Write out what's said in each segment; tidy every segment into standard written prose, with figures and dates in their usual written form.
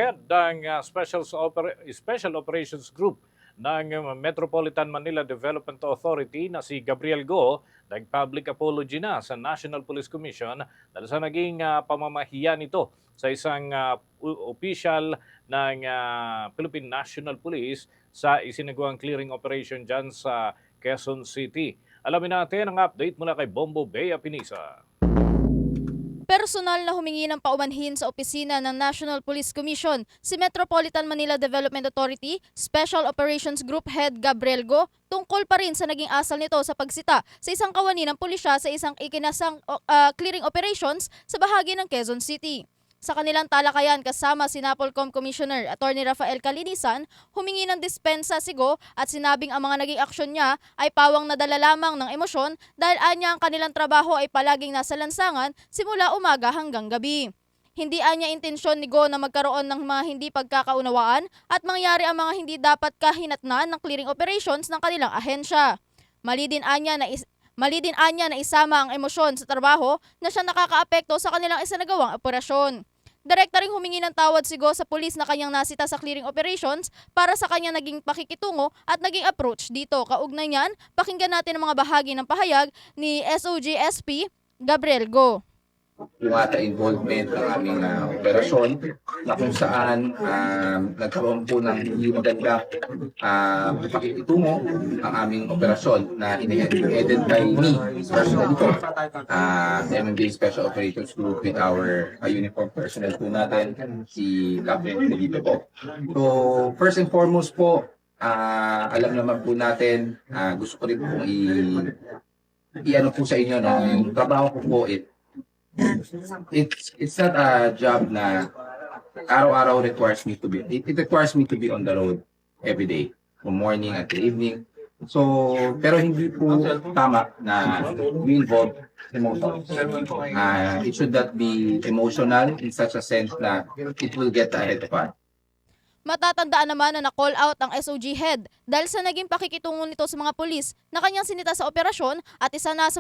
Head ng Special Operations Group ng Metropolitan Manila Development Authority na si Gabriel Go nag-public apology na sa National Police Commission dahil sa naging pamamahiya nito sa isang opisyal ng Philippine National Police sa isinagawang clearing operation dyan sa Quezon City. Alamin natin ang update mula kay Bombo Bea Pinisa. Personal na humingi ng paumanhin sa opisina ng National Police Commission si Metropolitan Manila Development Authority Special Operations Group Head Gabriel Go tungkol pa rin sa naging asal nito sa pagsita sa isang kawani ng pulisya sa isang ikinasang clearing operations sa bahagi ng Quezon City. Sa kanilang talakayan kasama si Napolcom Commissioner Attorney Rafael Calinisan, humingi ng dispensa si Go at sinabing ang mga naging aksyon niya ay pawang nadala lamang ng emosyon dahil anya ang kanilang trabaho ay palaging nasa lansangan simula umaga hanggang gabi. Hindi anya intensyon ni Go na magkaroon ng mga hindi pagkakaunawaan at mangyari ang mga hindi dapat kahinatnan ng clearing operations ng kanilang ahensya. Mali din anya na isama ang emosyon sa trabaho na siya nakakaapekto sa kanilang isinagawang operasyon. Direkta ring humingi ng tawad si Go sa pulis na kanyang nasita sa clearing operations para sa kanyang naging pakikitungo at naging approach dito. Kaugnay niyan, pakinggan natin ang mga bahagi ng pahayag ni SOG SP Gabriel Go. Yung involvement ng aming operasyon na kung saan nagkaroon po ng hindi maganda pakikitungo ang aming operasyon na headed by me personally po, MMDA Special Operations Group with our uniform personnel po natin, si Captain Felipe po. So, first and foremost po, alam naman po natin, gusto ko rin pong i-ano po sa inyo, no? Yung trabaho ko po, it's not a job na araw-araw requires me to be. It requires me to be on the road every day, from morning until evening. So, pero hindi po tama na we involve emotions. It should not be emotional in such a sense na it will get ahead of us. Matatandaan naman na na-call out ang SOG head dahil sa naging pakikitungo nito sa mga pulis na kanyang sinita sa operasyon at isa na sa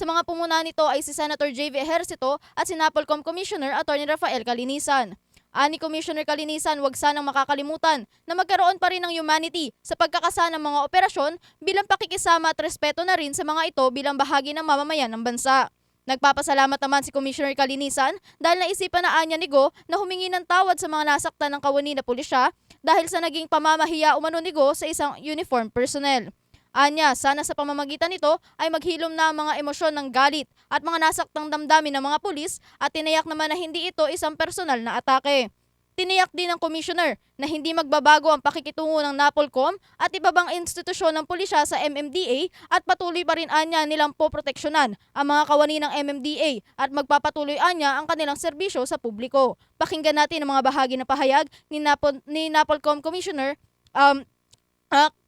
mga pumuna nito ay si Senator JV Ejercito at si Napolcom Commissioner Attorney Rafael Calinisan. Ani Commissioner Calinisan, wag sanang makakalimutan na magkaroon pa rin ng humanity sa pagkakasa ng mga operasyon bilang pakikisama at respeto na rin sa mga ito bilang bahagi ng mamamayan ng bansa. Nagpapasalamat naman si Commissioner Calinisan dahil naisipan na anya ni Go na humingi ng tawad sa mga nasaktan ng kawani na pulisya dahil sa naging pamamahiya umano ni Go sa isang uniform personnel. Anya, sana sa pamamagitan nito ay maghilom na ang mga emosyon ng galit at mga nasaktang damdamin ng mga pulis at tinayak naman na hindi ito isang personal na atake. Tiniyak din ng Commissioner na hindi magbabago ang pakikitungo ng Napolcom at ibabang institusyon ng pulisya sa MMDA at patuloy pa rin anya nilang poproteksyonan ang mga kawani ng MMDA at magpapatuloy anya ang kanilang serbisyo sa publiko. Pakinggan natin ang mga bahagi na pahayag ni Napolcom Commissioner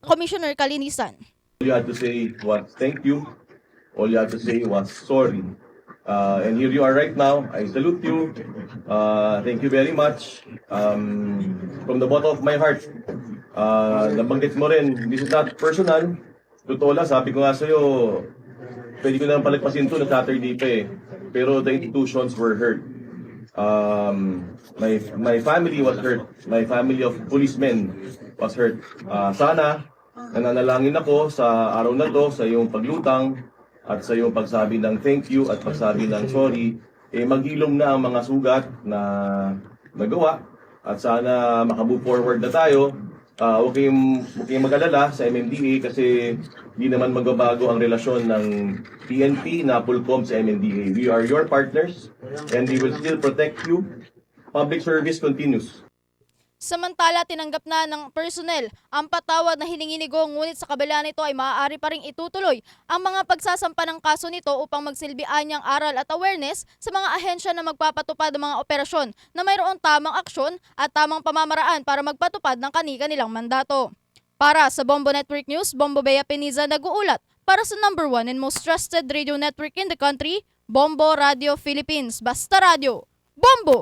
Commissioner Calinisan. All you had to say was thank you. All you had to say was sorry. And here you are right now. I salute you. Thank you very much. From the bottom of my heart, nabanggit mo rin, this is not personal. Totoo lang, sabi ko nga sa'yo, pwede ko naman palagpasin ito na Saturday pa eh. Pero the institutions were hurt. My family was hurt. My family of policemen was hurt. Sana, nananalangin ako sa araw na to, sa iyong paglutang, at sa iyong pagsabi ng thank you at pagsabi ng sorry, maghilom na ang mga sugat na nagawa at sana makamove forward na tayo. Huwag kayong mag-alala sa MMDA kasi di naman magbabago ang relasyon ng PNP, Napolcom sa MMDA. We are your partners and we will still protect you. Public service continues. Samantala, tinanggap na ng personnel ang patawad na hiningi ni Go, ngunit sa kabila nito ay maaari pa ring itutuloy ang mga pagsasampa ng kaso nito upang magsilbihan niyang aral at awareness sa mga ahensya na magpapatupad ng mga operasyon na mayroong tamang aksyon at tamang pamamaraan para magpatupad ng kani-kanilang mandato. Para sa Bombo Network News, Bombo Bea Pinisa nag-uulat para sa #1 and most trusted radio network in the country, Bombo Radio Philippines. Basta Radio, Bombo!